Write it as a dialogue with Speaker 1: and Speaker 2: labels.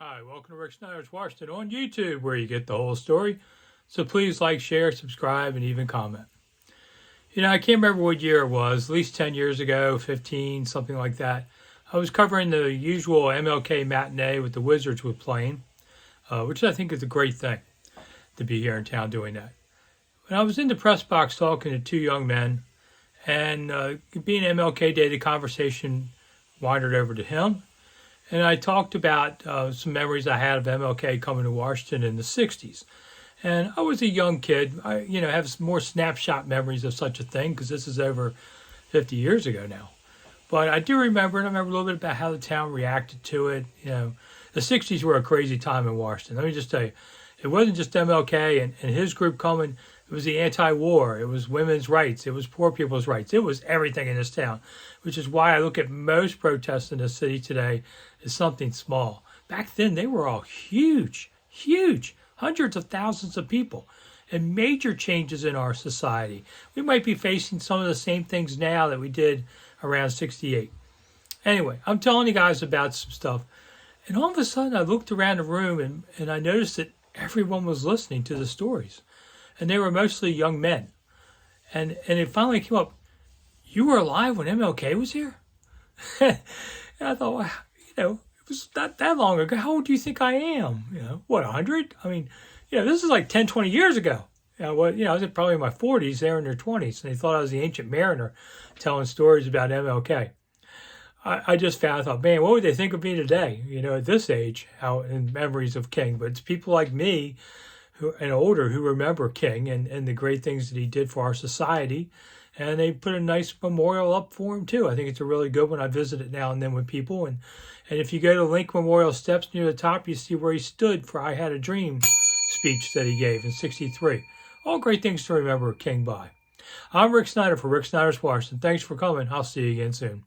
Speaker 1: Hi, welcome to Rick Snider's Washington on YouTube, where you get the whole story. So please like, share, subscribe, and even comment. I can't remember what year it was, at least 10 years ago, 15, something like that. I was covering the usual MLK matinee with the Wizards were playing, which I think is a great thing to be here in town doing that. When I was in the press box talking to two young men, and being MLK Day, the conversation wandered over to him. And I talked about some memories I had of MLK coming to Washington in the 60s. And I was a young kid. I have more snapshot memories of such a thing because this is over 50 years ago now. But I do remember, and I remember a little bit about how the town reacted to it. The 60s were a crazy time in Washington. Let me just tell you, it wasn't just MLK and his group coming. It was the anti-war. It was women's rights. It was poor people's rights. It was everything in this town, which is why I look at most protests in the city today as something small. Back then, they were all huge, huge, hundreds of thousands of people, and major changes in our society. We might be facing some of the same things now that we did around 68. Anyway, I'm telling you guys about some stuff. And all of a sudden, I looked around the room and I noticed that everyone was listening to the stories. And they were mostly young men. And it finally came up, you were alive when MLK was here? And I thought, wow, it was not that long ago. How old do you think I am? 100? I mean, this is like 10, 20 years ago. I was probably in my 40s, they're in their 20s. And they thought I was the ancient mariner telling stories about MLK. I just found, I thought, man, what would they think of me today, at this age, how in memories of King? But it's people like me and older who remember King and the great things that he did for our society. And they put a nice memorial up for him, too. I think it's a really good one. I visit it now and then with people. And if you go to Lincoln Memorial Steps near the top, you see where he stood for I Had a Dream speech that he gave in 63. All great things to remember King by. I'm Rick Snider for Rick Snider's Washington. Thanks for coming. I'll see you again soon.